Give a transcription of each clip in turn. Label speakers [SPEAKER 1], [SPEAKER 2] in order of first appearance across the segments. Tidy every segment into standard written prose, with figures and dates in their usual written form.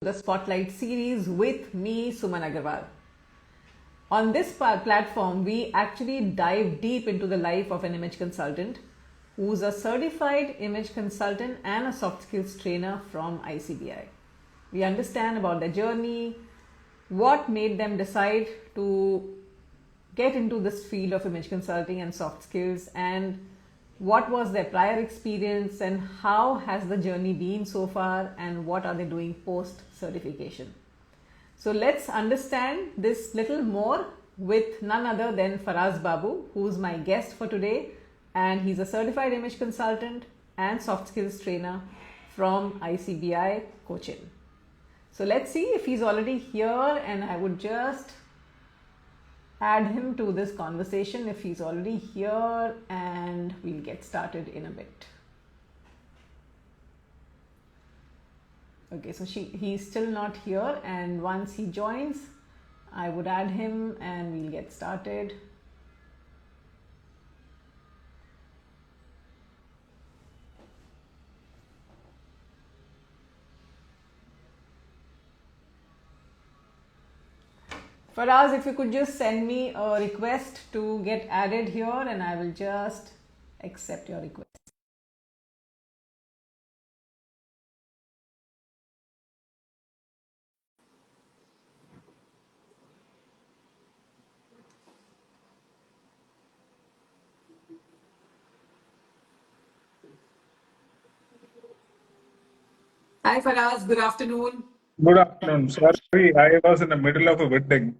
[SPEAKER 1] the Spotlight series with me, Suman Agarwal. On this platform, we actually dive deep into the life of an image consultant who's a certified image consultant and a soft skills trainer from ICBI. We understand about their journey, what made them decide to get into this field of image consulting and soft skills, and what was their prior experience and how has the journey been so far, and what are they doing post certification. So let's understand this little more with none other than Faraz Babu, who's my guest for today, and he's a certified image consultant and soft skills trainer from ICBI Cochin. So let's see if he's already here, and I would just add him to this conversation if he's already here, and we'll get started in a bit. Okay, so he's still not here, and once he joins, I would add him and we'll get started. Faraz, if you could just send me a request to get added here, and I will just accept your request. Hi Faraz, good afternoon.
[SPEAKER 2] Good afternoon. Sorry, I was in the middle of a wedding.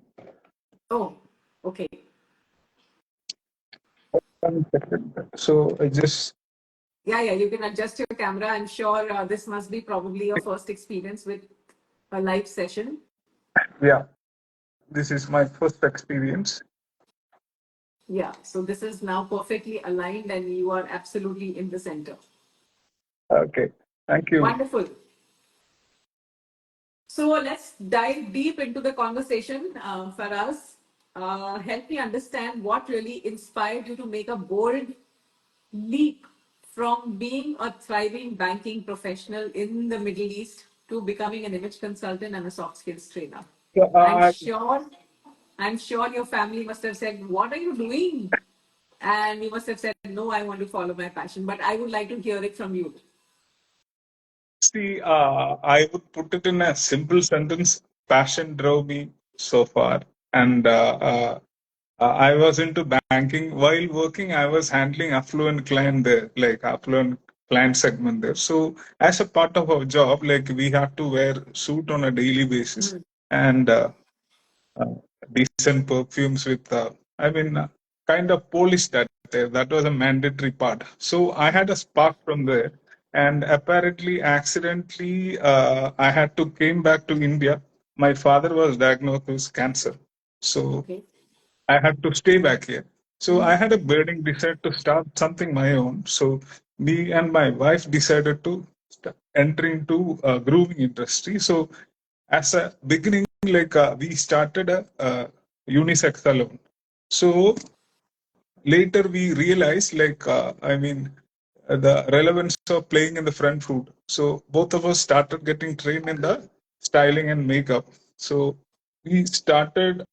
[SPEAKER 1] Oh, okay.
[SPEAKER 2] 1 second. So I just.
[SPEAKER 1] Yeah, you can adjust your camera. I'm sure this must be probably your first experience with a live session.
[SPEAKER 2] Yeah, this is my first experience.
[SPEAKER 1] Yeah, so this is now perfectly aligned and you are absolutely in the center.
[SPEAKER 2] Okay, thank you.
[SPEAKER 1] Wonderful. So let's dive deep into the conversation, Faraz. Help me understand what really inspired you to make a bold leap from being a thriving banking professional in the Middle East to becoming an image consultant and a soft skills trainer.
[SPEAKER 2] So,
[SPEAKER 1] I'm sure your family must have said, "What are you doing?" And you must have said, "No, I want to follow my passion." But I would like to hear it from you.
[SPEAKER 2] see, I would put it in a simple sentence. Passion drove me so far, and I was into banking. While working, I was handling affluent client there, like affluent client segment there. So, as a part of our job, like we have to wear suit on a daily basis, and uh, decent perfumes with, kind of polished that there. That was a mandatory part. So I had a spark from there, and apparently, accidentally, I had to came back to India. My father was diagnosed with cancer, so
[SPEAKER 1] Okay.
[SPEAKER 2] I had to stay back here. So I had a burning desire to start something my own. So me and my wife decided to enter into grooming industry. So as a beginning, like we started a unisex salon. So later we realized, like the relevance of playing in the front foot. So both of us started getting trained in the styling and makeup. So we started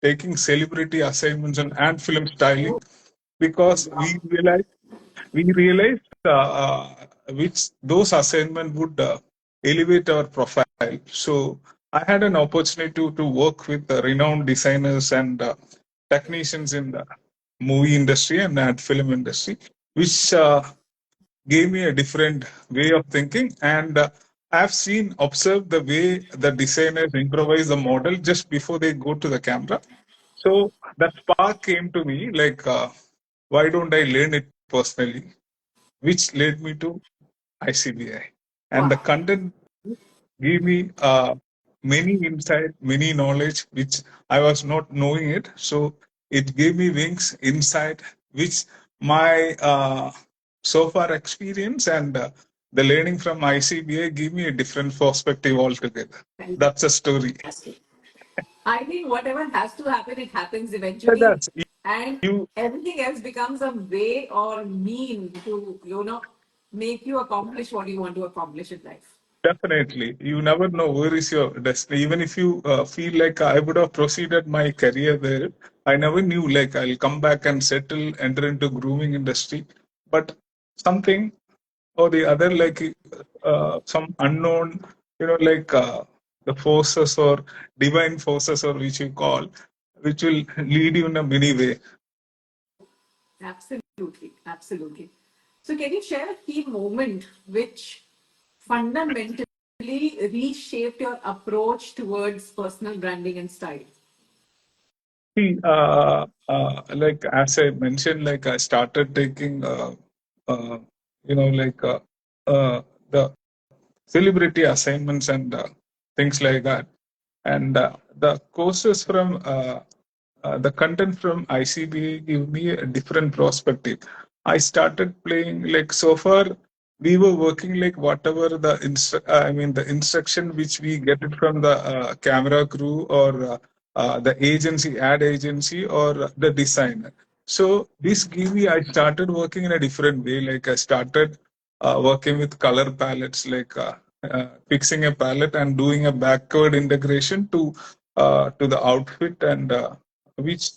[SPEAKER 2] taking celebrity assignments and film styling because we realized which those assignments would elevate our profile. So I had an opportunity to work with renowned designers and technicians in the movie industry and film industry, which gave me a different way of thinking. And I've observed the way the designers improvise the model just before they go to the camera. So that spark came to me, like, why don't I learn it personally? Which led me to ICBI. And the
[SPEAKER 1] Wow.
[SPEAKER 2] content gave me many insight, many knowledge, which I was not knowing it. So it gave me wings, insight, which my so far experience and the learning from ICBI gave me a different perspective altogether. That's a story.
[SPEAKER 1] Fantastic. I think whatever has to happen, it happens
[SPEAKER 2] So
[SPEAKER 1] eventually.
[SPEAKER 2] that's
[SPEAKER 1] And
[SPEAKER 2] you.
[SPEAKER 1] everything else becomes a way or mean to, make you accomplish what you want to accomplish in life.
[SPEAKER 2] Definitely. You never know where is your destiny. Even if you feel like I would have proceeded my career there, I never knew like I'll come back and settle, enter into grooming industry. But something or the other, like some unknown, like the forces or divine forces or which you call, which will lead you in a many way.
[SPEAKER 1] Absolutely, absolutely. So, can you share a key moment which fundamentally reshaped your approach towards personal branding and style?
[SPEAKER 2] See, like as I mentioned, like I started taking, uh, like the celebrity assignments and things like that. And the courses from the content from ICBA give me a different perspective. I started playing like so far we were working like whatever the instruction which we get it from the camera crew or the agency, ad agency or the designer. So this give me I started working in a different way. Like I started working with color palettes, like fixing a palette and doing a backward integration to the outfit and which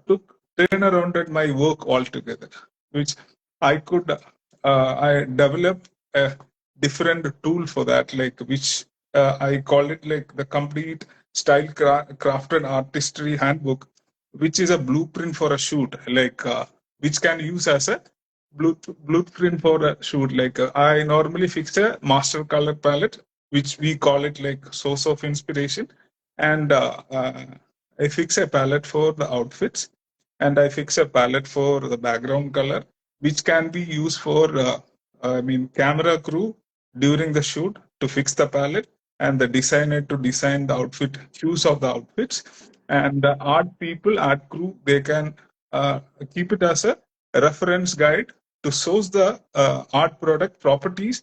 [SPEAKER 2] took turn around at my work altogether, which I could I developed a different tool for that, like which I call it like the complete crafted artistry handbook, which is a blueprint for a shoot, like which can use as a blueprint for a shoot. Like I normally fix a master color palette, which we call it like source of inspiration, and I fix a palette for the outfits, and I fix a palette for the background color, which can be used for camera crew during the shoot to fix the palette, and the designer to design the outfit hues of the outfits, and the art people, art crew, they can keep it as a reference guide to source the art product properties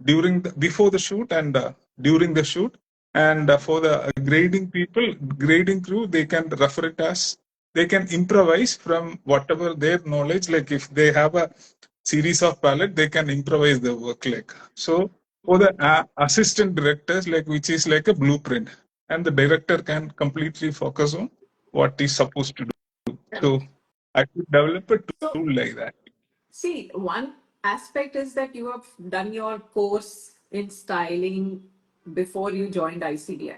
[SPEAKER 2] before the shoot and during the shoot, and for the grading people, grading crew, they can refer it as they can improvise from whatever their knowledge. Like if they have a series of palette, they can improvise their work. Like so, for the assistant directors, like which is like a blueprint, and the director can completely focus on what he's supposed to do. So I could develop a
[SPEAKER 1] So,
[SPEAKER 2] tool like that.
[SPEAKER 1] see, one aspect is that you have done your course in styling before you joined ICDI.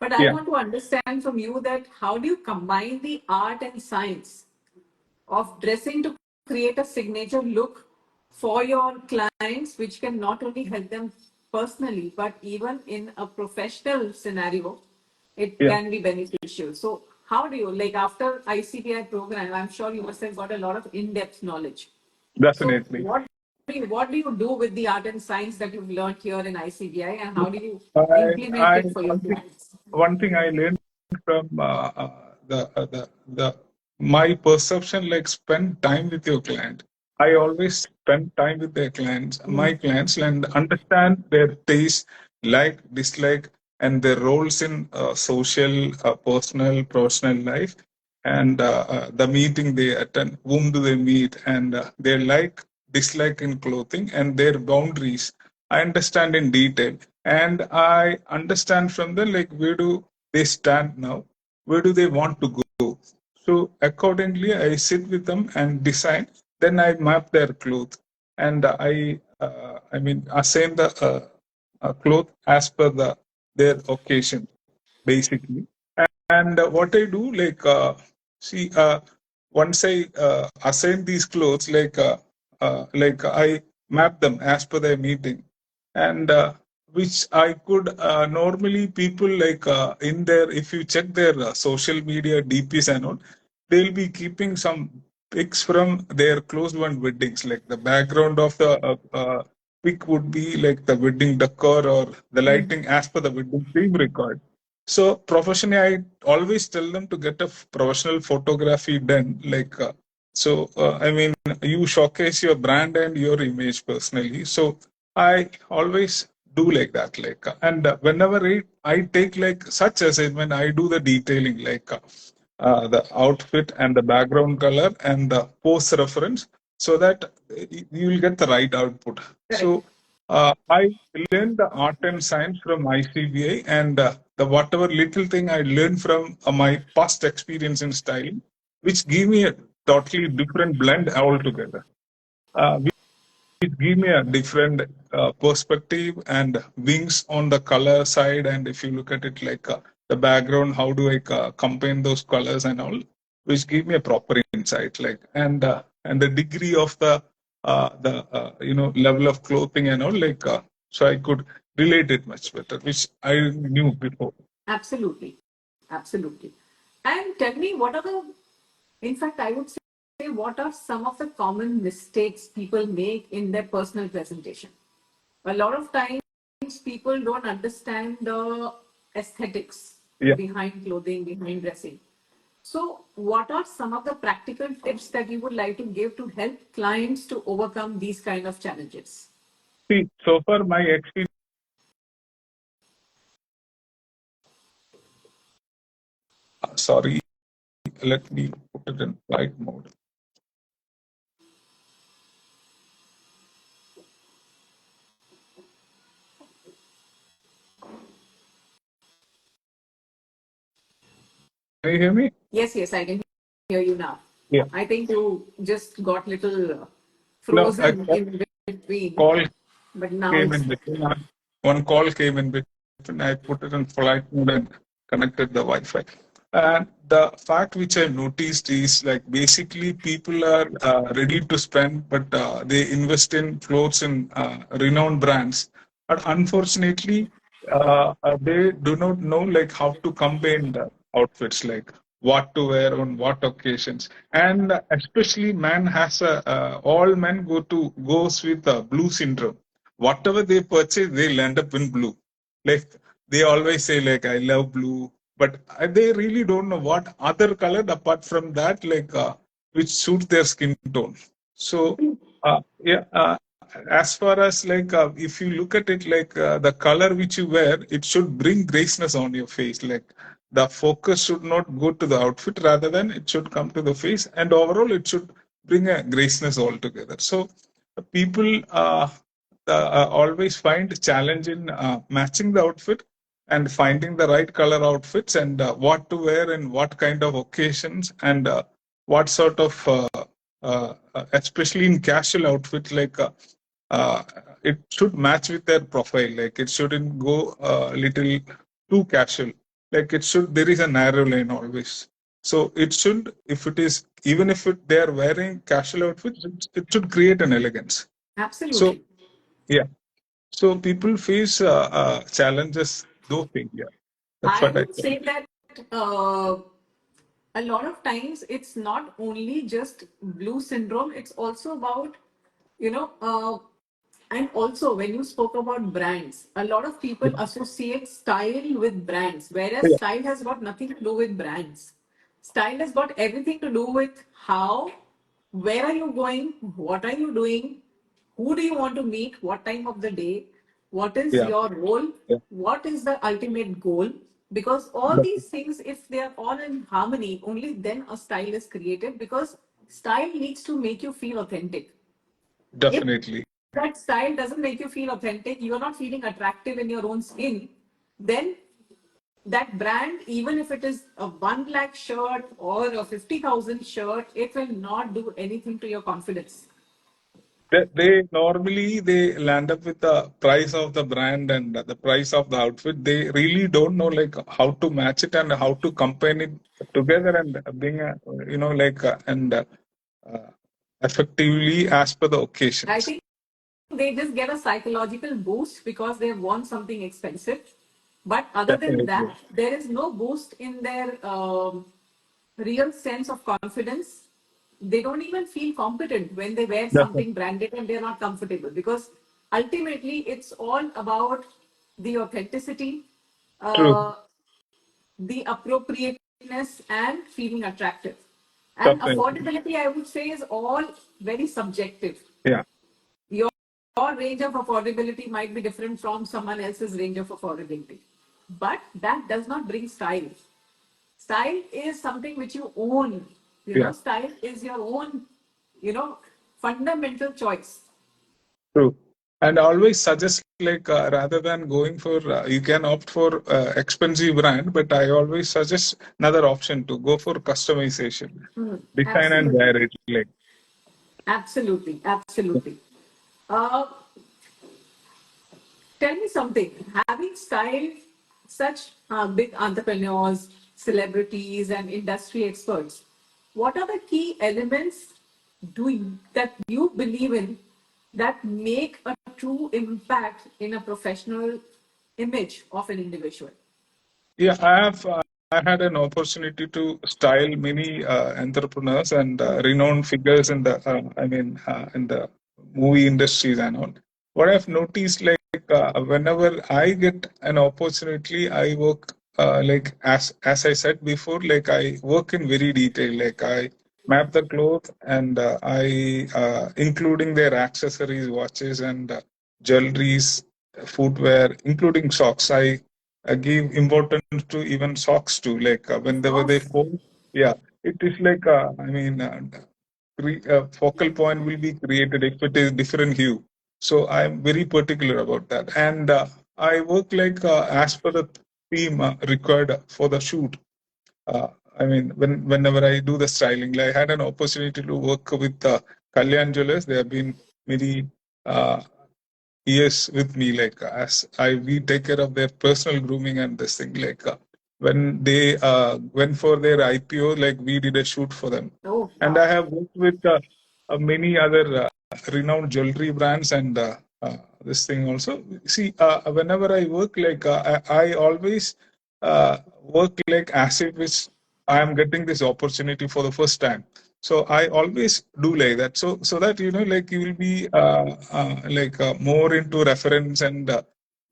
[SPEAKER 1] But I
[SPEAKER 2] Yeah,
[SPEAKER 1] want to understand from you that how do you combine the art and science of dressing to create a signature look for your clients, which can not only help them personally, but even in a professional scenario, it
[SPEAKER 2] yeah,
[SPEAKER 1] can be beneficial. So, how do you, like after ICTI program, I'm sure you must have got a lot of in depth knowledge. So,
[SPEAKER 2] definitely.
[SPEAKER 1] what do you do with the art and science that you've learned here in ICBI, and how do you implement
[SPEAKER 2] I
[SPEAKER 1] it for your clients?
[SPEAKER 2] one thing I learned from the my perception, like spend time with your client. I always spend time with their clients, my clients, and understand their taste, like, dislike, and their roles in social, personal, professional life, and the meeting they attend, whom do they meet, and their like, dislike in clothing, and their boundaries. I understand in detail, and I understand from them like where do they stand now, where do they want to go. So accordingly, I sit with them and design. Then I map their clothes, and I assign the cloth as per their occasion, basically. And what I do, like, see, once I assign these clothes, like I map them as per their meeting, and which I could normally people like in their, if you check their social media DPs and all, they'll be keeping some pics from their closed one weddings, like the background of the pic would be like the wedding decor or the lighting as per the wedding theme record. So professionally, I always tell them to get a professional photography done. Like, you showcase your brand and your image personally. So I always do like that. Like, and whenever I take like such assignment, I do the detailing, like the outfit and the background color and the pose reference, so that you will get the right output.
[SPEAKER 1] Correct.
[SPEAKER 2] So I learned the art and science from ICBI, and the whatever little thing I learned from my past experience in styling, which gave me a totally different blend altogether. It give me a different perspective and wings on the color side. And if you look at it like the background, how do I combine those colors and all, which give me a proper insight. Like and the degree of the level of clothing and all, like so I could relate it much better, which I knew before.
[SPEAKER 1] Absolutely. Absolutely. And tell me, what are the, in fact, I would say, what are some of the common mistakes people make in their personal presentation? A lot of times, people don't understand the aesthetics
[SPEAKER 2] Yeah.
[SPEAKER 1] behind clothing, behind dressing. So, what are some of the practical tips that you would like to give to help clients to overcome these kind of challenges?
[SPEAKER 2] See, so far my experience. Sorry, let me put it in flight mode. Can you hear me?
[SPEAKER 1] Yes, yes, I can hear you now.
[SPEAKER 2] Yeah.
[SPEAKER 1] I think you just got little
[SPEAKER 2] No, a
[SPEAKER 1] frozen in between,
[SPEAKER 2] call
[SPEAKER 1] but now
[SPEAKER 2] came
[SPEAKER 1] it's
[SPEAKER 2] in between. One call came in between. I put it in flight mode and connected the Wi-Fi. And the fact which I noticed is like basically people are ready to spend, but they invest in clothes in renowned brands. But unfortunately, they do not know like how to combine the outfits, like what to wear on what occasions. And especially man has all men goes with blue syndrome. Whatever they purchase, they'll end up in blue. Like they always say, like I love blue, but they really don't know what other color apart from that, like which suits their skin tone. So, yeah, as far as like if you look at it, like the color which you wear, it should bring graceness on your face. Like the focus should not go to the outfit, rather than it should come to the face, and overall it should bring a graceness altogether. So people always find challenge in matching the outfit and finding the right color outfits, and what to wear and what kind of occasions, and what sort of especially in casual outfits, like uh, it should match with their profile. Like it shouldn't go a little too casual. Like it should, there is a narrow line always. So it should, if it is, even if they are wearing casual outfits, it should create an elegance. So
[SPEAKER 1] absolutely.
[SPEAKER 2] yeah, so people face challenges those things. Yeah, that's
[SPEAKER 1] I
[SPEAKER 2] what I
[SPEAKER 1] would
[SPEAKER 2] think.
[SPEAKER 1] say that uh, a lot of times it's not only just blue syndrome, it's also about, you know, and also when you spoke about brands, a lot of people associate style with brands, whereas
[SPEAKER 2] Yeah,
[SPEAKER 1] style has got nothing to do with brands. Style has got everything to do with how, where are you going, what are you doing, who do you want to meet, what time of the day, what is
[SPEAKER 2] yeah,
[SPEAKER 1] your role,
[SPEAKER 2] yeah.
[SPEAKER 1] what is the ultimate goal. Because all
[SPEAKER 2] Def-
[SPEAKER 1] these things, if they are all in harmony, only then a style is created, because style needs to make you feel authentic. If
[SPEAKER 2] Definitely,
[SPEAKER 1] that style doesn't make you feel authentic, you're not feeling attractive in your own skin, then that brand, even if it is a 1 lakh shirt or a 50,000 shirt, it will not do anything to your confidence.
[SPEAKER 2] they normally they land up with the price of the brand and the price of the outfit. They really don't know like how to match it and how to combine it together and being a, like and uh, effectively as per the
[SPEAKER 1] I
[SPEAKER 2] occasions.
[SPEAKER 1] think they just get a psychological boost because they want something expensive. But other than
[SPEAKER 2] Definitely,
[SPEAKER 1] that, there is no boost in their real sense of confidence. They don't even feel competent when they wear
[SPEAKER 2] definitely
[SPEAKER 1] something branded and they're not comfortable, because ultimately it's all about the authenticity,
[SPEAKER 2] true.
[SPEAKER 1] uh, the appropriateness, and feeling attractive. And
[SPEAKER 2] Definitely,
[SPEAKER 1] affordability, I would say, is all very subjective.
[SPEAKER 2] yeah,
[SPEAKER 1] Your, your range of affordability might be different from someone else's range of affordability. But that does not bring style. Style is something which you own.
[SPEAKER 2] yeah,
[SPEAKER 1] Style is your own, fundamental choice.
[SPEAKER 2] true. And always suggest like rather than going for you can opt for expensive brand, but I always suggest another option to go for customization, design and
[SPEAKER 1] Absolutely.
[SPEAKER 2] wear it like.
[SPEAKER 1] Absolutely. Absolutely. Uh, Tell me something. Having styled such big entrepreneurs, celebrities, and industry experts, what are the key elements that you believe in that make a true impact in a professional image of an individual?
[SPEAKER 2] Yeah, I have. I had an opportunity to style many entrepreneurs and renowned figures in the, in the movie industries and all. What I've noticed, like whenever I get an opportunity, I work like as I said before, like I work in very detail. Like I map the clothes and I including their accessories, watches, and jewelries, footwear, including socks. I give importance to even socks too. Like
[SPEAKER 1] Of
[SPEAKER 2] whenever they
[SPEAKER 1] course.
[SPEAKER 2] fold, yeah, it is like focal point will be created if it is different hue. So I'm very particular about that, and I work like as per the theme required for the shoot. Uh, whenever I do the styling, like I had an opportunity to work with Kalyan Jewelers. They have been very uh, years with me, like as I we take care of their personal grooming and this thing. Like when they went for their IPO, like we did a shoot for them,
[SPEAKER 1] Oh,
[SPEAKER 2] and
[SPEAKER 1] wow.
[SPEAKER 2] I have worked with many other renowned jewelry brands and this thing also. See, whenever I work, like I always work like as if it's I am getting this opportunity for the first time. So I always do like that. So that like you will be more into reference and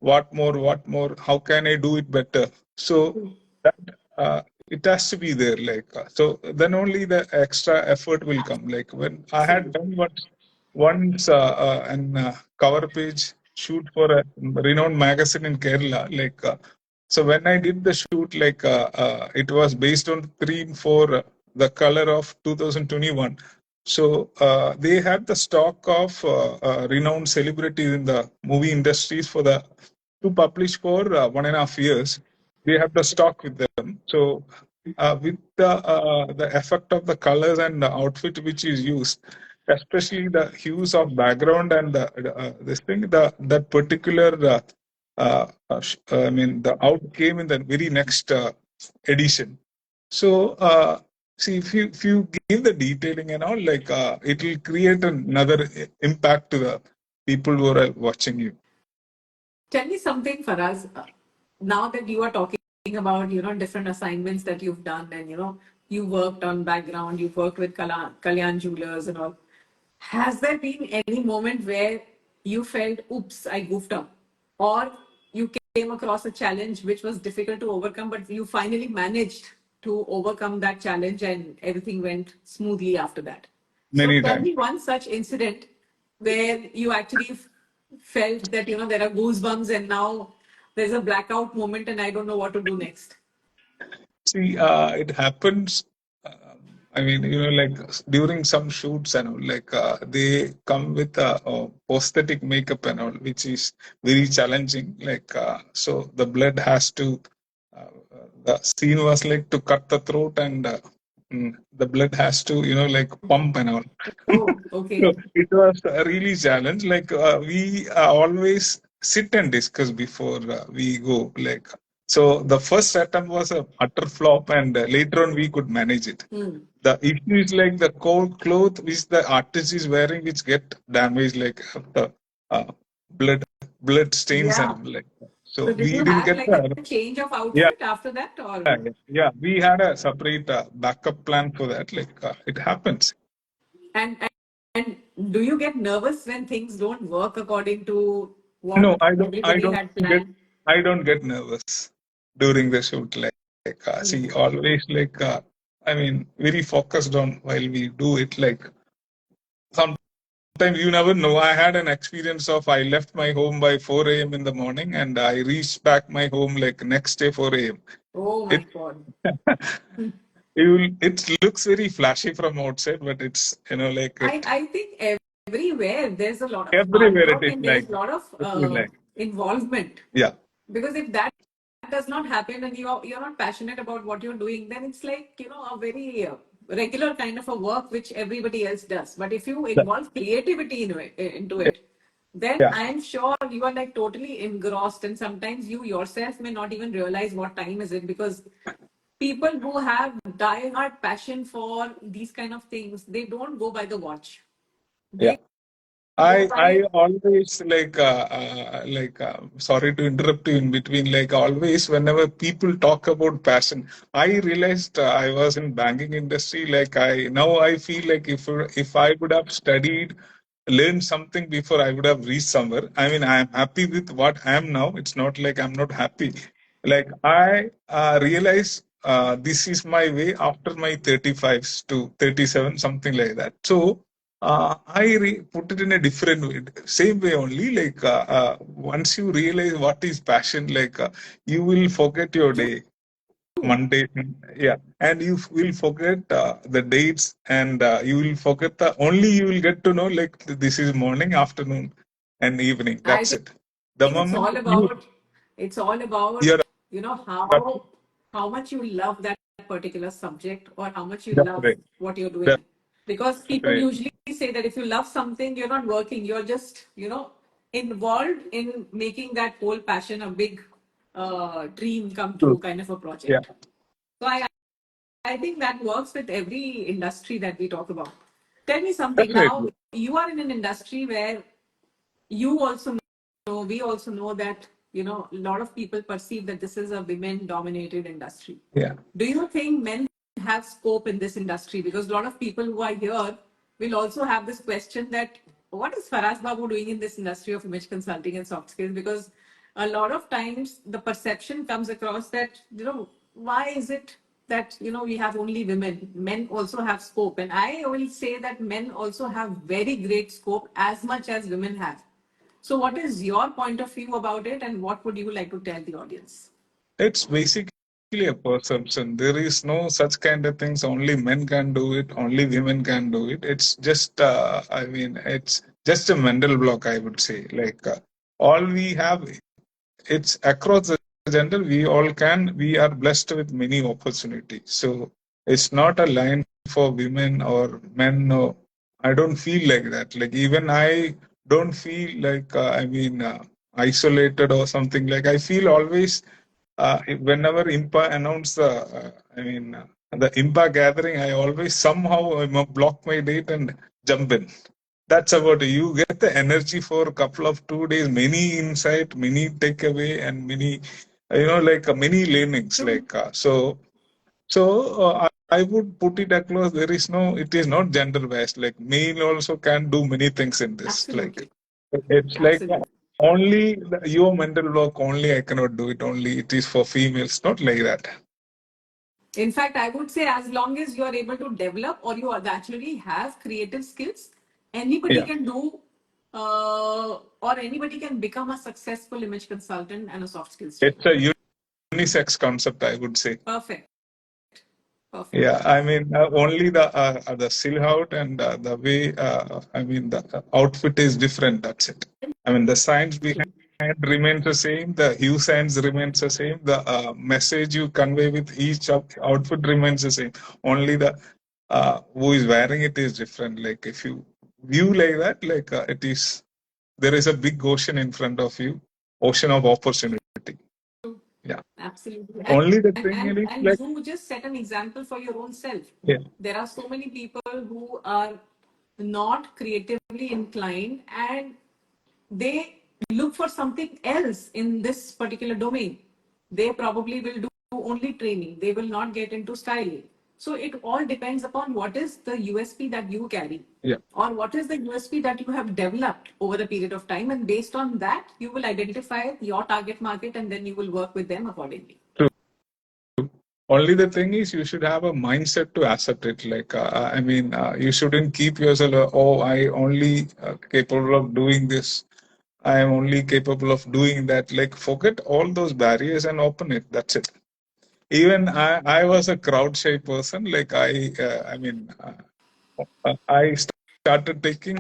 [SPEAKER 2] what more, how can I do it better? So that it has to be there. Like so, then only the extra effort will come. Like when I had
[SPEAKER 1] Absolutely.
[SPEAKER 2] done once an cover page shoot for a renowned magazine in Kerala. Like so, when I did the shoot, like it was based on theme for the color of 2021. So they had the stock of renowned celebrities in the movie industries for the to publish for 1.5 years. They have the stock with them. So with the effect of the colors and the outfit which is used, especially the hues of background and this thing, that particular the out came in the very next edition. So see, if you give the detailing and all, like it will create another impact to the people who are watching you.
[SPEAKER 1] Tell me something, Faraz. Now that you are talking about, different assignments that you've done and, you worked on background, you've worked with Kalyan Jewelers and all. Has there been any moment where you felt, oops, I goofed up? Or you came across a challenge which was difficult to overcome, but you finally managed to overcome that challenge and everything went smoothly after that? So
[SPEAKER 2] Many
[SPEAKER 1] tell
[SPEAKER 2] times.
[SPEAKER 1] me one such incident where you actually felt that, there are goosebumps and now there's a blackout moment and I don't know what to do next.
[SPEAKER 2] See, it happens. Like during some shoots and all, like they come with prosthetic makeup and all, which is very challenging. Like, so the blood has to. The scene was like to cut the throat and the blood has to, like pump and all.
[SPEAKER 1] Oh,
[SPEAKER 2] So
[SPEAKER 1] okay.
[SPEAKER 2] it was a really challenge. Like we always sit and discuss before we go. Like so, the first attempt was a utter flop, and later on we could manage it.
[SPEAKER 1] Hmm.
[SPEAKER 2] The issue is like the cold cloth which the artist is wearing, which get damaged, like the uh, blood blood stains and
[SPEAKER 1] Yeah.
[SPEAKER 2] all like that.
[SPEAKER 1] So
[SPEAKER 2] So
[SPEAKER 1] did
[SPEAKER 2] we
[SPEAKER 1] you
[SPEAKER 2] didn't
[SPEAKER 1] have
[SPEAKER 2] get
[SPEAKER 1] like
[SPEAKER 2] the
[SPEAKER 1] a change of
[SPEAKER 2] yeah
[SPEAKER 1] outfit after that or?
[SPEAKER 2] yeah. We had a separate backup plan for that. Like it happens.
[SPEAKER 1] And do you get nervous when things don't work according to
[SPEAKER 2] No,
[SPEAKER 1] what
[SPEAKER 2] I don't. I
[SPEAKER 1] everybody
[SPEAKER 2] don't
[SPEAKER 1] had
[SPEAKER 2] get.
[SPEAKER 1] planned?
[SPEAKER 2] I don't get nervous during the shoot. Like see, always like very focused on while we do it. Like sometimes you never know. I had an experience of I left my home by 4 a.m. in the morning, and I reached back my home like next day 4 a.m.
[SPEAKER 1] Oh my
[SPEAKER 2] It
[SPEAKER 1] God.
[SPEAKER 2] it looks very flashy from outside, but it's like it.
[SPEAKER 1] I think everywhere there's a lot of hard
[SPEAKER 2] Everywhere it
[SPEAKER 1] work
[SPEAKER 2] is
[SPEAKER 1] and
[SPEAKER 2] like
[SPEAKER 1] there's a lot of
[SPEAKER 2] it is like
[SPEAKER 1] involvement.
[SPEAKER 2] yeah,
[SPEAKER 1] Because if that does not happen and you're not passionate about what you're doing, then it's like a very regular kind of a work which everybody else does. But if you
[SPEAKER 2] the-
[SPEAKER 1] involve creativity into it, then
[SPEAKER 2] yeah,
[SPEAKER 1] I'm sure you are like totally engrossed, and sometimes you yourself may not even realize what time is it, because people who have die-hard passion for these kind of things, they don't go by the watch.
[SPEAKER 2] yeah.
[SPEAKER 1] They go
[SPEAKER 2] I
[SPEAKER 1] by.
[SPEAKER 2] always sorry to interrupt you in between. Like always, whenever people talk about passion, I realized I was in banking industry. Like I now I feel like if I would have studied, learned something before, I would have reached somewhere. I mean, I am happy with what I am now. It's not like I'm not happy. Like I realize this is my way after my 35 to 37, something like that. So put it in a different way, same way only. Like once you realize what is passion, like you will forget your day, Monday, yeah, and you will forget the dates, and you will forget the only you will get to know like this is morning, afternoon, and evening.
[SPEAKER 1] I
[SPEAKER 2] That's
[SPEAKER 1] think
[SPEAKER 2] it. The
[SPEAKER 1] it's
[SPEAKER 2] moment
[SPEAKER 1] all
[SPEAKER 2] you
[SPEAKER 1] about it's all about
[SPEAKER 2] you're
[SPEAKER 1] how much you love that particular subject, or how much you
[SPEAKER 2] that's
[SPEAKER 1] love
[SPEAKER 2] right,
[SPEAKER 1] what you're doing.
[SPEAKER 2] that's
[SPEAKER 1] Because people
[SPEAKER 2] right,
[SPEAKER 1] usually say that if you love something, you're not working, you're just involved in making that whole passion a big dream come
[SPEAKER 2] true.
[SPEAKER 1] true kind of a
[SPEAKER 2] Yeah,
[SPEAKER 1] project. So I think that works with every industry that we talk about. Tell me something now.
[SPEAKER 2] definitely.
[SPEAKER 1] You are in an industry where you also know, we also know that a lot of people perceive that this is a women dominated industry.
[SPEAKER 2] Yeah.
[SPEAKER 1] Do you think men have scope in this industry? Because a lot of people who are here will also have this question that what is Faraz Babu doing in this industry of image consulting and soft skills? Because a lot of times the perception comes across that why is it that we have only women? Men also have scope, and I will say that men also have very great scope as much as women have. So, what is your point of view about it, and what would you like to tell the audience?
[SPEAKER 2] It's basically a perception. There is no such kind of things. Only men can do it. Only women can do it. It's just, I mean, it's just a mental block, I would say. Like all we have, it's across the gender. We are blessed with many opportunities. So it's not a line for women or men. No, I don't feel like that. Like even I don't feel like, isolated or something. Like I feel always whenever IMPA announced the IMPA gathering, I always somehow block my date and jump in. That's about it. You get the energy for a couple of 2 days, many insight, many takeaway, and many, many learnings.
[SPEAKER 1] True.
[SPEAKER 2] I would put it across. There is no, it is not gender based. Like male also can do many things in this. Like
[SPEAKER 1] Absolutely.
[SPEAKER 2] it's like
[SPEAKER 1] Absolutely.
[SPEAKER 2] only your mental block. Only I cannot do it. Only it is for females. Not like that.
[SPEAKER 1] In fact, I would say as long as you are able to develop or you actually have creative skills, anybody
[SPEAKER 2] Yeah,
[SPEAKER 1] can do or anybody can become a successful image consultant and a soft skills trainer.
[SPEAKER 2] it's a unisex concept, I would say.
[SPEAKER 1] Perfect.
[SPEAKER 2] Yeah,
[SPEAKER 1] Perfect.
[SPEAKER 2] I mean, only the silhouette and the way, the outfit is different. That's it. I mean, the science behind remains the same. The hue science remains the same. The message you convey with each outfit remains the same. Only the who is wearing it is different. Like if you view like that, like it is there is a big ocean in front of you, ocean of opportunity. Yeah.
[SPEAKER 1] Absolutely.
[SPEAKER 2] Only the
[SPEAKER 1] And,
[SPEAKER 2] thing
[SPEAKER 1] and
[SPEAKER 2] is
[SPEAKER 1] and
[SPEAKER 2] like
[SPEAKER 1] you just set an example for your own self.
[SPEAKER 2] yeah,
[SPEAKER 1] There are so many people who are not creatively inclined, and they look for something else in this particular domain. They probably will do only training. They will not get into styling. So it all depends upon what is the USP that you carry,
[SPEAKER 2] yeah.
[SPEAKER 1] or what is the USP that you have developed over a period of time. And based on that, you will identify your target market, and then you will work with them accordingly.
[SPEAKER 2] Only the thing is, you should have a mindset to accept it. Like, you shouldn't keep yourself, oh, I only capable of doing this. I am only capable of doing that. Like, forget all those barriers and open it. That's it. Even I was a crowd shy person. Like, I started taking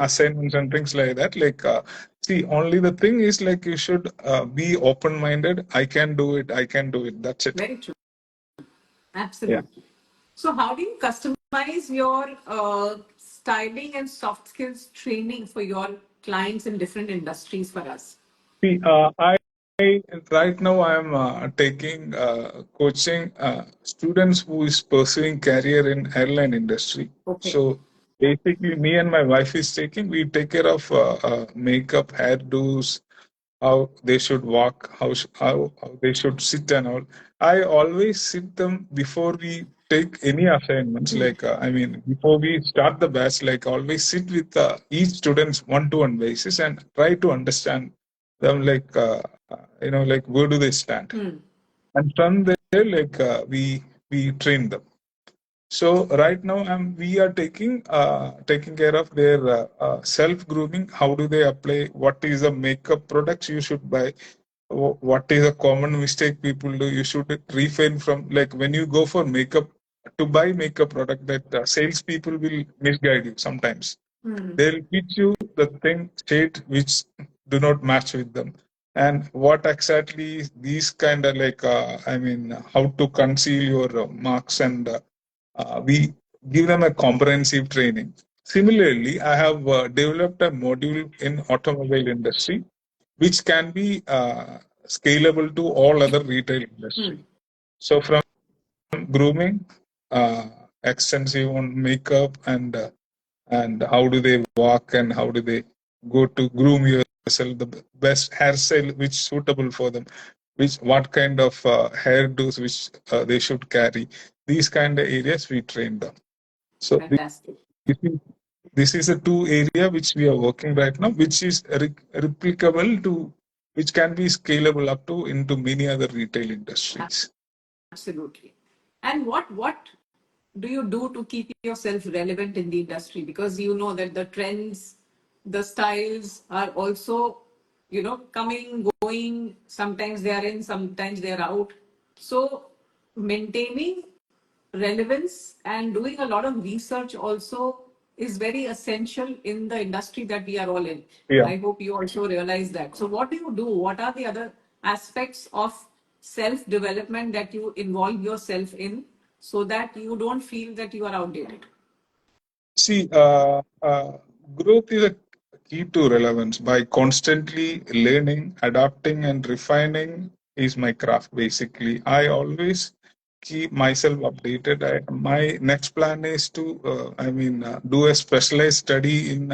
[SPEAKER 2] assignments and things like that. See, only the thing is like you should be open minded. I can do it. I can do it. That's it.
[SPEAKER 1] Very true.
[SPEAKER 2] Yeah.
[SPEAKER 1] Absolutely. So, how do you customize your styling and soft skills training for your clients in different industries for us?
[SPEAKER 2] See, I right now I'm taking coaching students who is pursuing career in airline industry.
[SPEAKER 1] Okay.
[SPEAKER 2] So basically, me and my wife is taking. We take care of makeup, hairdos, how they should walk, how they should sit and all. I always sit them before we take any assignments. I mean, before we start the batch, like always sit with each student's one-to-one basis and try to understand them, like where do they stand,
[SPEAKER 1] Hmm.
[SPEAKER 2] and from there, we train them. So right now, we are taking care of their self grooming. How do they apply? What is the makeup products you should buy? What is a common mistake people do? You should refrain from, like, when you go for makeup to buy makeup product, that salespeople will misguide you sometimes.
[SPEAKER 1] Hmm.
[SPEAKER 2] They'll pitch you the thing shade which do not match with them. And what exactly these kind of I mean, how to conceal your marks, and we give them a comprehensive training. Similarly, I have developed a module in automobile industry, which can be scalable to all other retail
[SPEAKER 1] Hmm.
[SPEAKER 2] industry. So from grooming, uh, extensive on makeup, and how do they walk, and how do they go to groom yourself, the best hairstyle which suitable for them, which what kind of hairdos which they should carry. These kind of areas we train them. So
[SPEAKER 1] Fantastic.
[SPEAKER 2] this is, this is a two area which we are working right now, which is replicable to, which can be scalable up to into many other retail industries.
[SPEAKER 1] Absolutely. And what do you do to keep yourself relevant in the industry? Because you know that the trends, the styles are also, coming, going. Sometimes they are in, sometimes they are out. So maintaining relevance and doing a lot of research also is very essential in the industry that we are all in.
[SPEAKER 2] Yeah.
[SPEAKER 1] I hope you also realize that. So, what do you do? What are the other aspects of self development that you involve yourself in so that you don't feel that you are outdated?
[SPEAKER 2] See, growth is a key to relevance. By constantly learning, adapting, and refining is my craft. Basically, I always keep myself updated. My next plan is to, do a specialized study in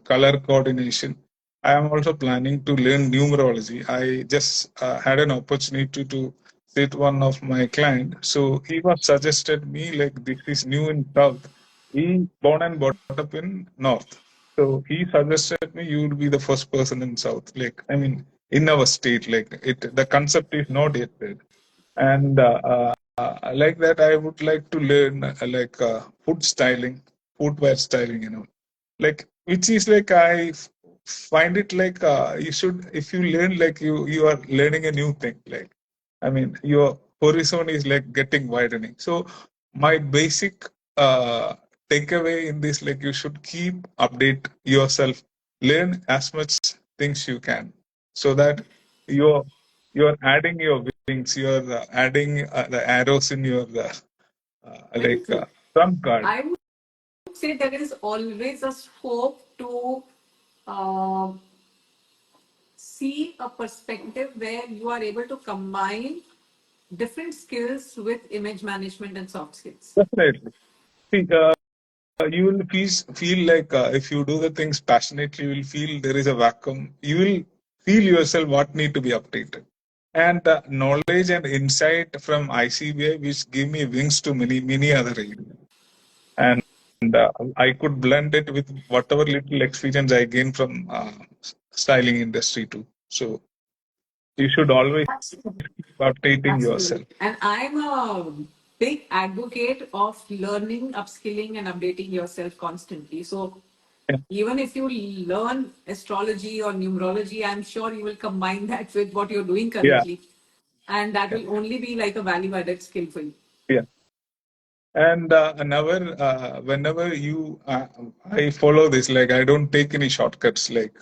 [SPEAKER 2] color coordination. I am also planning to learn numerology. I just had an opportunity to sit one of my client. So he was suggested me, like, this is new in South. He born and brought up in North. So he suggested me, you would be the first person in South. In our state, the concept is not yet there. And like that, I would like to learn food styling, footwear styling, which is find it you should, if you learn, you are learning a new thing. Your horizon is like getting widening. So my basic uh, takeaway in this, like, you should keep update yourself, learn as much things you can, so that you're you're adding your wings, you're adding the arrows in your
[SPEAKER 1] Very true.
[SPEAKER 2] trump card.
[SPEAKER 1] I would say there is always a scope to uh, see a perspective where you are able to combine different skills with image management and soft skills.
[SPEAKER 2] Definitely. See, you will feel like if you do the things passionately, you will feel there is a vacuum. You will feel yourself what need to be updated. And knowledge and insight from ICBI, which give me wings to many other areas. And I could blend it with whatever little experience I gain from styling industry too. So you should always keep updating yourself.
[SPEAKER 1] Absolutely. And I'm a big advocate of learning, upskilling, and updating yourself constantly. So
[SPEAKER 2] Yeah,
[SPEAKER 1] even if you learn astrology or numerology, I'm sure you will combine that with what you're doing
[SPEAKER 2] yeah,
[SPEAKER 1] currently. And that
[SPEAKER 2] yeah.
[SPEAKER 1] will only be like a value added skill for you.
[SPEAKER 2] Yeah. And whenever I follow this, like I don't take any shortcuts. Like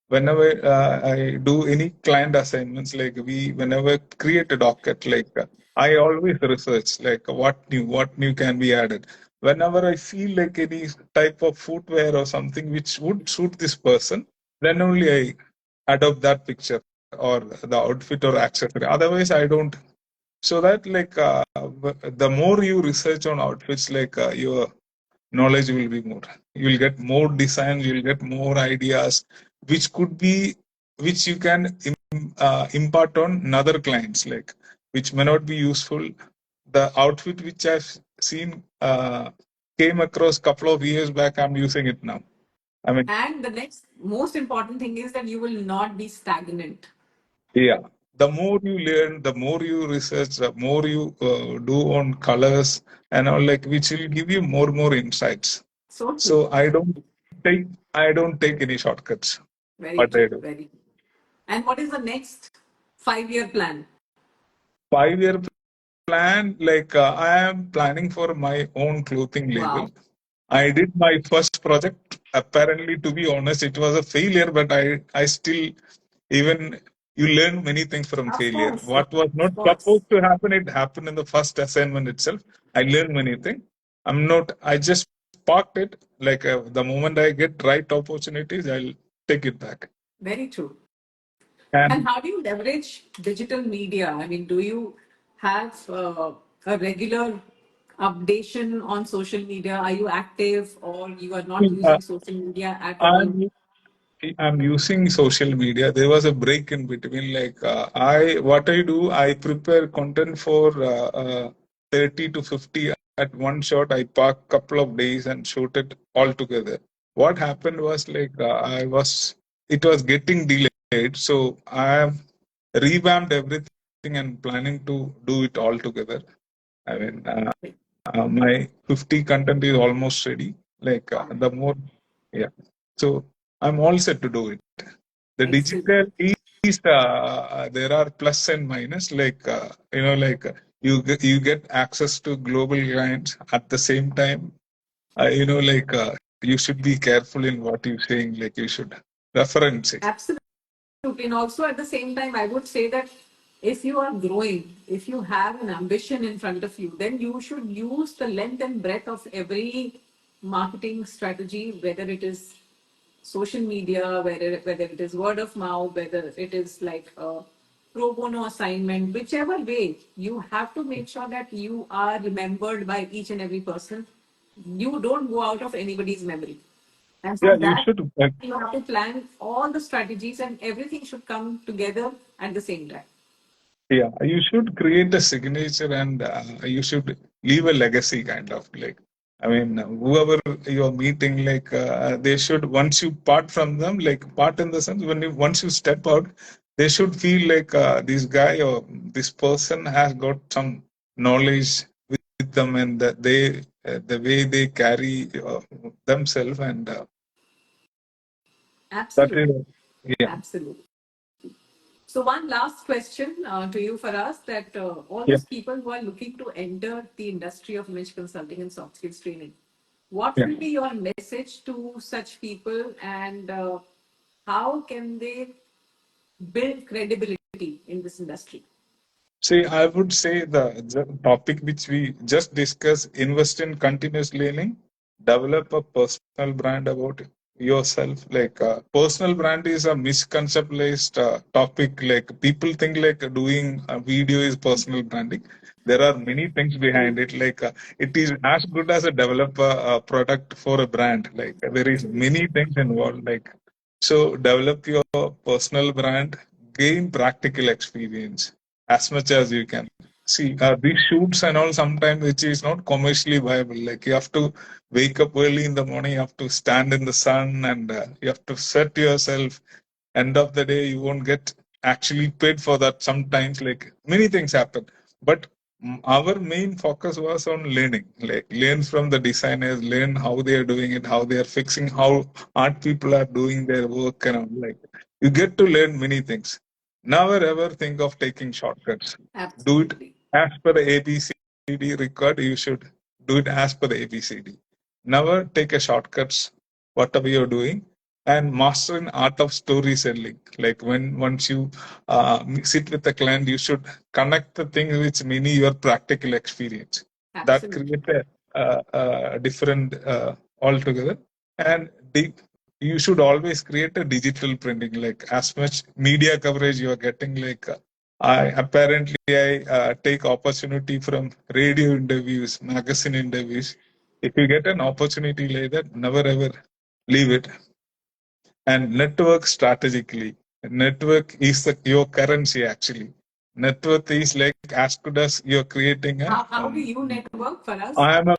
[SPEAKER 2] whenever I do any client assignments, like whenever create a docket, like I always research, like what new can be added. Whenever I feel like any type of footwear or something which would suit this person, then only I adopt that picture or the outfit or accessory. Otherwise, I don't. So that like the more you research on outfits, like your knowledge will be more. You will get more designs, you will get more ideas, which could be which you can impart on another clients, like which may not be useful. The outfit which I've seen came across couple of years back. I'm using it now. I mean,
[SPEAKER 1] And the next most important thing is that you will not be stagnant.
[SPEAKER 2] yeah. The more you learn, the more you research, the more you do on colors and all, like which will give you more insights.
[SPEAKER 1] So true.
[SPEAKER 2] So take I don't take any shortcuts.
[SPEAKER 1] Very
[SPEAKER 2] What I
[SPEAKER 1] true.
[SPEAKER 2] do.
[SPEAKER 1] Very true. And what is the next 5 year plan?
[SPEAKER 2] 5 year plan, like I am planning for my own clothing label.
[SPEAKER 1] Wow.
[SPEAKER 2] I did my first project. Apparently, to be honest, it was a failure, but I still, even you learn many things from
[SPEAKER 1] Of
[SPEAKER 2] failure.
[SPEAKER 1] course.
[SPEAKER 2] What was not
[SPEAKER 1] Of course.
[SPEAKER 2] supposed to happen, it happened in the first assignment itself. I learned many things. I just parked it. Like the moment I get right opportunities, I'll take it back.
[SPEAKER 1] Very true. And
[SPEAKER 2] And
[SPEAKER 1] how do you leverage digital media? I mean, do you have a regular updation on social media? Are you active or you are not
[SPEAKER 2] uh,
[SPEAKER 1] using social media at all?
[SPEAKER 2] I'm I'm using social media. There was a break in between. Like I, what I do, I prepare content for 30 to 50 at one shot. I park couple of days and shoot it all together. What happened was like it was getting delayed. So I have revamped everything and planning to do it all together. I mean, my 50 content is almost ready. Like the more, yeah. So I'm all set to do it. The
[SPEAKER 1] Excellent.
[SPEAKER 2] digital is there are plus and minus. Like like you get access to global clients at the same time. Like you should be careful in what you're saying. Like you should reference it.
[SPEAKER 1] Absolutely. And also at the same time, I would say that if you are growing, if you have an ambition in front of you, then you should use the length and breadth of every marketing strategy, whether it is social media, whether it is word of mouth, whether it is like a pro bono assignment, whichever way, you have to make sure that you are remembered by each and every person. You don't go out of anybody's memory. And for
[SPEAKER 2] Yeah, you
[SPEAKER 1] that,
[SPEAKER 2] should.
[SPEAKER 1] you have to plan all the strategies and everything should come together at the same time.
[SPEAKER 2] Yeah, you should create a signature and you should leave a legacy kind of like. I mean, whoever you're meeting, like they should once you part from them, like part in the sense when once you step out, they should feel like this guy or this person has got some knowledge with them, and that the way they carry themselves, and that is
[SPEAKER 1] Absolutely.
[SPEAKER 2] yeah,
[SPEAKER 1] Absolutely. So, one last question to you, Faraz, that all
[SPEAKER 2] yeah,
[SPEAKER 1] those people who are looking to enter the industry of image consulting and soft skills training, what
[SPEAKER 2] yeah.
[SPEAKER 1] will be your message to such people and how can they build credibility in this industry?
[SPEAKER 2] See, I would say the topic which we just discussed, invest in continuous learning, develop a personal brand about yourself. Like personal brand is a misconceptualized topic. Like people think like doing a video is personal branding. There are many things behind it. Like it is as good as a developer product for a brand. Like there is many things involved. Like so, develop your personal brand, gain practical experience as much as you can. See, these shoots and all sometimes which is not commercially viable. Like you have to wake up early in the morning, you have to stand in the sun, and you have to set yourself. End of the day, you won't get actually paid for that. Sometimes, like many things happen, but our main focus was on learning. Like learn from the designers, learn how they are doing it, how they are fixing, how art people are doing their work, and all. Like you get to learn many things. Never ever think of taking shortcuts. Do it
[SPEAKER 1] Absolutely.
[SPEAKER 2] as per the ABCD record. You should do it as per the ABCD. Never take a shortcuts, whatever you're doing, and master an art of storytelling. Like when once you sit with the client, you should connect the thing with many your practical experience. That
[SPEAKER 1] Absolutely.
[SPEAKER 2] create a different altogether. And you should always create a digital printing. Like as much media coverage you are getting, like I take opportunity from radio interviews, magazine interviews. If you get an opportunity like that, never ever leave it. And network strategically. Network is your currency actually. Network is like as good as you're creating a.
[SPEAKER 1] How do you network, Faraz?
[SPEAKER 2] I am a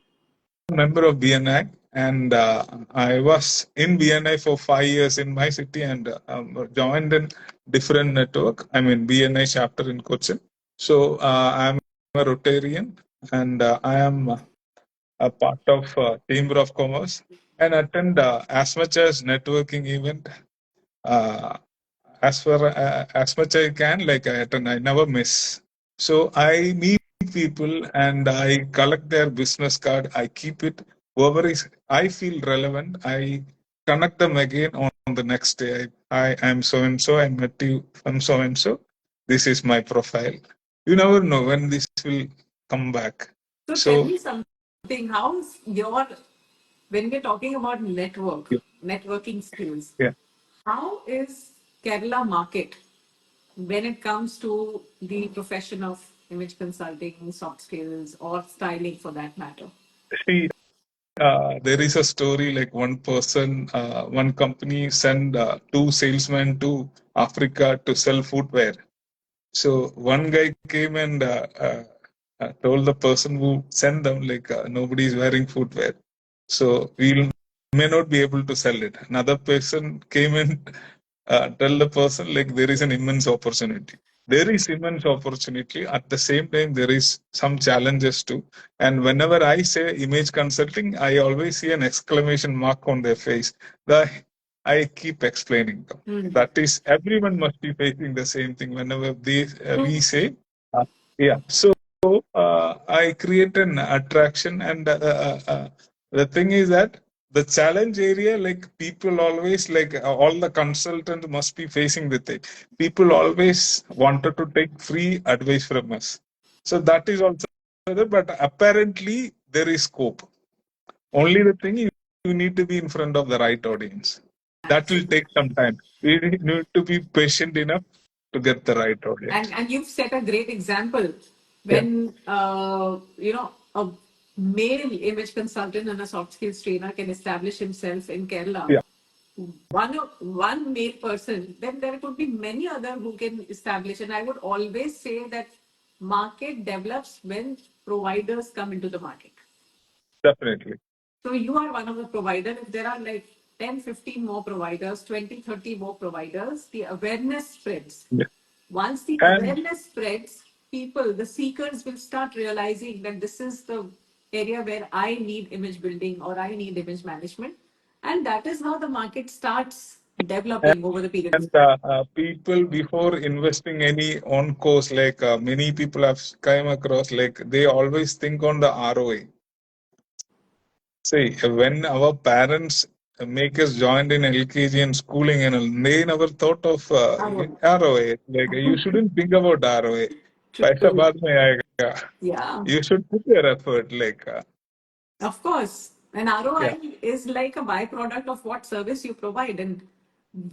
[SPEAKER 2] member of BNI, and I was in BNI for 5 years in my city, and joined in different network. I mean BNI chapter in Cochin. So I'm a Rotarian, and I am a part of Chamber of Commerce, and attend as much as networking event uh, as much I can. Like I attend, I never miss. So I meet people and I collect their business card. I keep it. Whoever is I feel relevant, I connect them again on the next day. I am so and so. I met you from so and so. This is my profile. You never know when this will come back.
[SPEAKER 1] So tell
[SPEAKER 2] So
[SPEAKER 1] me something. How's your, when we're talking about networking skills,
[SPEAKER 2] yeah.
[SPEAKER 1] how is Kerala market when it comes to the profession of image consulting, soft skills, or styling for that matter?
[SPEAKER 2] See, there is a story like one company sent two salesmen to Africa to sell footwear. So one guy came and told the person who sent them like nobody is wearing footwear, so we may not be able to sell it. Another person came and tell the person like there is an immense opportunity. There is immense opportunity. At the same time, there is some challenges too. And whenever I say image consulting, I always see an exclamation mark on their face. The I keep explaining them. That is, everyone must be facing the same thing whenever we say, uh, yeah. So I create an attraction, and the thing is that the challenge area, like people always like all the consultant must be facing the thing. People always wanted to take free advice from us. So that is also there, but apparently there is scope. Only the thing you need to be in front of the right audience. That will
[SPEAKER 1] Absolutely.
[SPEAKER 2] take some time. We need to be patient enough to get the right audience.
[SPEAKER 1] And you've set a great example
[SPEAKER 2] Yeah,
[SPEAKER 1] when a male image consultant and a soft skills trainer can establish himself in Kerala.
[SPEAKER 2] yeah,
[SPEAKER 1] One male person, then there could be many other who can establish. And I would always say that market develops when providers come into the market.
[SPEAKER 2] definitely.
[SPEAKER 1] So you are one of the providers. If there are like 10, 15 more providers, 20, 30 more providers, the awareness spreads.
[SPEAKER 2] Yeah.
[SPEAKER 1] Once the
[SPEAKER 2] And
[SPEAKER 1] awareness spreads, people, the seekers will start realizing that this is the area where I need image building or I need image management. And that is how the market starts developing over the period of
[SPEAKER 2] and people before investing any on course, like many people have come across, like they always think on the ROI. See, when our parents make us join in LKG and schooling, and all, they never thought of
[SPEAKER 1] time.
[SPEAKER 2] ROI. Like you shouldn't think about ROI. Paisa
[SPEAKER 1] True.
[SPEAKER 2] baad mein aayega.
[SPEAKER 1] Yeah.
[SPEAKER 2] You should put your effort. Like
[SPEAKER 1] Of course, an
[SPEAKER 2] yeah,
[SPEAKER 1] ROI is like a byproduct of what service you provide. And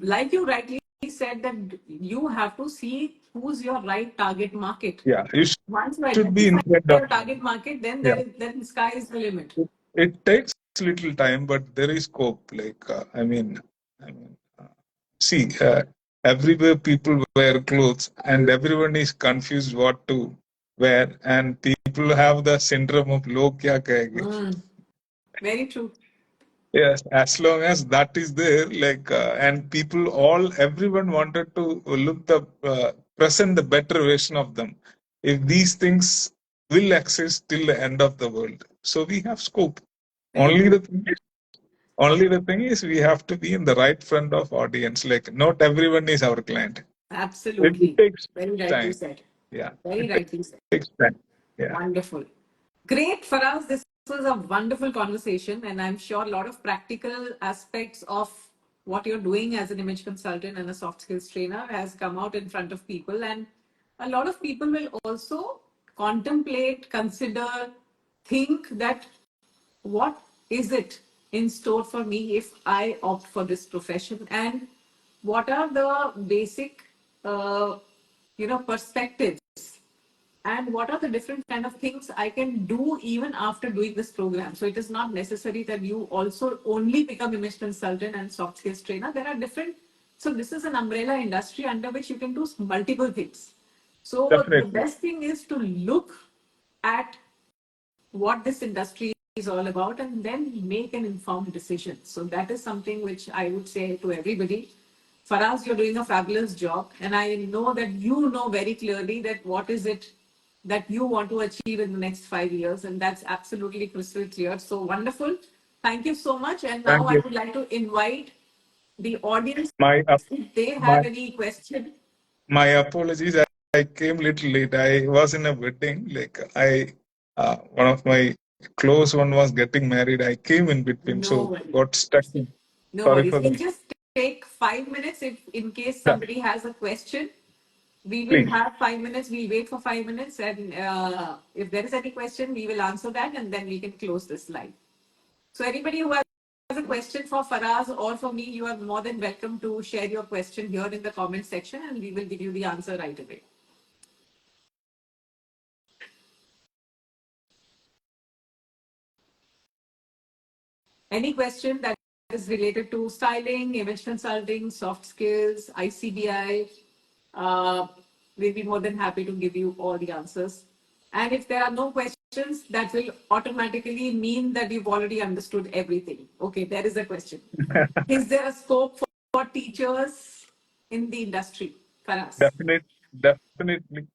[SPEAKER 1] like you rightly said, that you have to see who's your right target market.
[SPEAKER 2] yeah. You
[SPEAKER 1] Once you
[SPEAKER 2] should be in
[SPEAKER 1] identify
[SPEAKER 2] front of.
[SPEAKER 1] your target market, then
[SPEAKER 2] Yeah.
[SPEAKER 1] then sky is the limit.
[SPEAKER 2] It takes little time, but there is scope. Like I mean, see, everywhere people wear clothes, and everyone is confused what to wear, and people have the syndrome of "log kya kahenge."
[SPEAKER 1] Mm, very true.
[SPEAKER 2] Yes, as long as that is there, like, and people, everyone wanted to look present the better version of them. If these things will exist till the end of the world, so we have scope.
[SPEAKER 1] Very
[SPEAKER 2] Only
[SPEAKER 1] true.
[SPEAKER 2] the thing Only the thing is we have to be in the right front of audience. Like not everyone is our client. It
[SPEAKER 1] Absolutely.
[SPEAKER 2] takes
[SPEAKER 1] Very rightly
[SPEAKER 2] time.
[SPEAKER 1] said.
[SPEAKER 2] Yeah,
[SPEAKER 1] Very
[SPEAKER 2] it
[SPEAKER 1] rightly said.
[SPEAKER 2] takes time. Yeah.
[SPEAKER 1] Wonderful. Great, Faraz. This was a wonderful conversation, and I'm sure a lot of practical aspects of what you're doing as an image consultant and a soft skills trainer has come out in front of people. And a lot of people will also contemplate, consider, think that what is it in store for me if I opt for this profession, and what are the basic, uh, perspectives, and what are the different kind of things I can do even after doing this program. So it is not necessary that you also only become image consultant and soft skills trainer. There are different. So this is an umbrella industry under which you can do multiple things. So the
[SPEAKER 2] Definitely.
[SPEAKER 1] best thing is to look at what this industry is all about and then make an informed decision. So that is something which I would say to everybody. Faraz, you're doing a fabulous job, and I know that you know very clearly that what is it that you want to achieve in the next 5 years, and that's absolutely crystal clear. So wonderful. Thank you so much. And now
[SPEAKER 2] Thank
[SPEAKER 1] I
[SPEAKER 2] you.
[SPEAKER 1] would like to invite the audience
[SPEAKER 2] My
[SPEAKER 1] if they
[SPEAKER 2] my
[SPEAKER 1] have any question.
[SPEAKER 2] my apologies. I came little late. I was in a wedding. One of my close one was getting married. I came in between,
[SPEAKER 1] No
[SPEAKER 2] so
[SPEAKER 1] worries.
[SPEAKER 2] got stuck.
[SPEAKER 1] No
[SPEAKER 2] Sorry
[SPEAKER 1] worries.
[SPEAKER 2] for
[SPEAKER 1] We'll
[SPEAKER 2] that.
[SPEAKER 1] just take 5 minutes if in case
[SPEAKER 2] Yeah,
[SPEAKER 1] somebody has a question. We will
[SPEAKER 2] please.
[SPEAKER 1] have 5 minutes. We'll wait for 5 minutes, and if there is any question, we will answer that, and then we can close this live. So anybody who has a question for Faraz or for me, you are more than welcome to share your question here in the comment section, and we will give you the answer right away. Any question that is related to styling, image consulting, soft skills, ICBI, we'll be more than happy to give you all the answers. And if there are no questions, that will automatically mean that you've already understood everything. Okay, there is a question. Is there a scope for teachers in the industry? Faraz.
[SPEAKER 2] Definitely.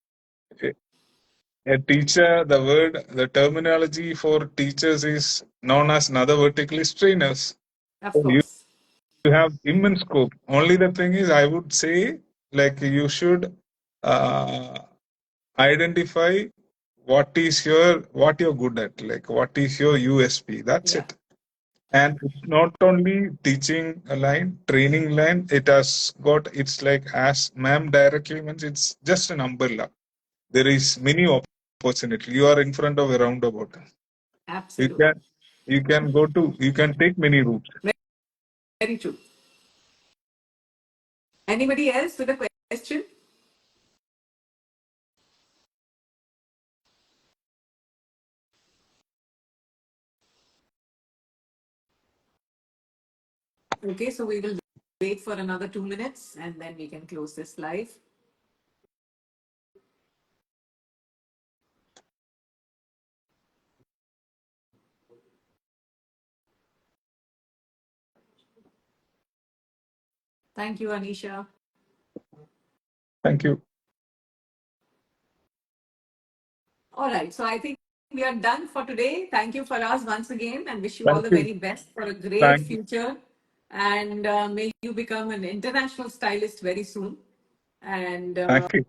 [SPEAKER 2] A teacher, the terminology for teachers is known as another vertical is trainers.
[SPEAKER 1] Of
[SPEAKER 2] So
[SPEAKER 1] course.
[SPEAKER 2] you have immense scope. Only the thing is, I would say, like you should uh, identify what you're good at, like what is your USP. That's
[SPEAKER 1] Yeah,
[SPEAKER 2] it. And it's not only teaching a line, training line. It has got. It's like as ma'am directly means it's just an umbrella. There is many opportunity. You are in front of a roundabout. You
[SPEAKER 1] absolutely.
[SPEAKER 2] can you can take many routes.
[SPEAKER 1] Very true. Anybody else with a question? Okay, so we will wait for another 2 minutes and then we can close this live. Thank you, Anisha.
[SPEAKER 2] Thank you.
[SPEAKER 1] All right, so I think we are done for today. Thank you, Faraz, once again, and wish you all
[SPEAKER 2] Thank
[SPEAKER 1] the
[SPEAKER 2] you.
[SPEAKER 1] very best for a great
[SPEAKER 2] Thank you.
[SPEAKER 1] future. And may you become an international stylist very soon. And
[SPEAKER 2] Thank you.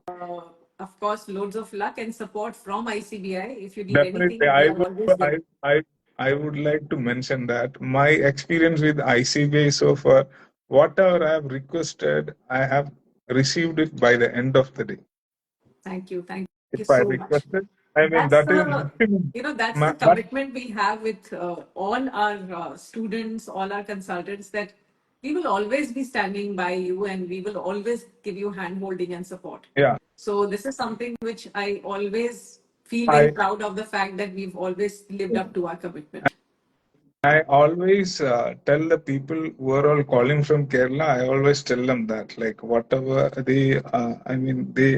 [SPEAKER 1] of course, loads of luck and support from ICBI. If you need
[SPEAKER 2] Definitely,
[SPEAKER 1] anything, we are always there.
[SPEAKER 2] I would like to mention that my experience with ICBA so far, whatever I have requested, I have received it by the end of the day.
[SPEAKER 1] Thank you. Thank
[SPEAKER 2] If
[SPEAKER 1] you
[SPEAKER 2] I
[SPEAKER 1] so much.
[SPEAKER 2] requested, I mean
[SPEAKER 1] That's
[SPEAKER 2] that is
[SPEAKER 1] the,
[SPEAKER 2] maximum.
[SPEAKER 1] that's the
[SPEAKER 2] But
[SPEAKER 1] commitment we have with all our students, all our consultants, that we will always be standing by you and we will always give you hand holding and support.
[SPEAKER 2] yeah,
[SPEAKER 1] So this is something which I always feel very
[SPEAKER 2] I
[SPEAKER 1] proud of, the fact that we've always lived up to our commitment.
[SPEAKER 2] I always tell the people who are all calling from Kerala, I always tell them that, like, whatever they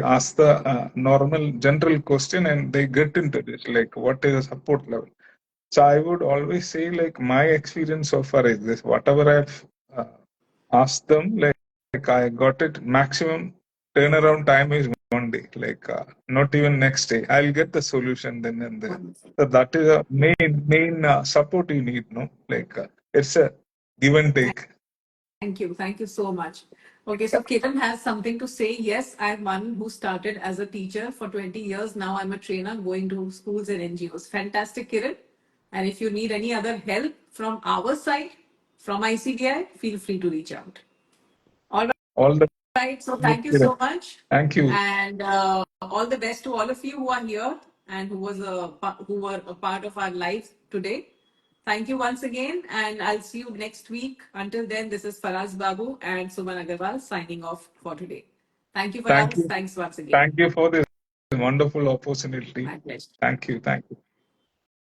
[SPEAKER 2] ask the normal general question and they get into this, like, what is the support level? So I would always say, like, my experience so far is this: whatever I've asked them, like I got it. Maximum turnaround time is 1 day, like not even next day. I'll get the solution then and there.
[SPEAKER 1] Wonderful.
[SPEAKER 2] So that is a main support you need, no? Like it's a give and take.
[SPEAKER 1] Thank you. Thank you so much. Okay, so Kiran has something to say. Yes, I'm one who started as a teacher for 20 years. Now I'm a trainer going to schools and NGOs. Fantastic, Kiran. And if you need any other help from our side, from ICDI, feel free to reach out. All
[SPEAKER 2] All the
[SPEAKER 1] right. So
[SPEAKER 2] best,
[SPEAKER 1] thank you
[SPEAKER 2] Kiran.
[SPEAKER 1] so much,
[SPEAKER 2] Thank you.
[SPEAKER 1] and all the best to all of you who are here and who were a part of our life today. Thank you once again, and I'll see you next week. Until then, this is Faraz Babu and Suman Agarwal signing off for today. Thank you,
[SPEAKER 2] Thank
[SPEAKER 1] Faraz.
[SPEAKER 2] you.
[SPEAKER 1] Thanks once again.
[SPEAKER 2] Thank you for this wonderful opportunity.
[SPEAKER 1] My pleasure.
[SPEAKER 2] Thank you. Thank you.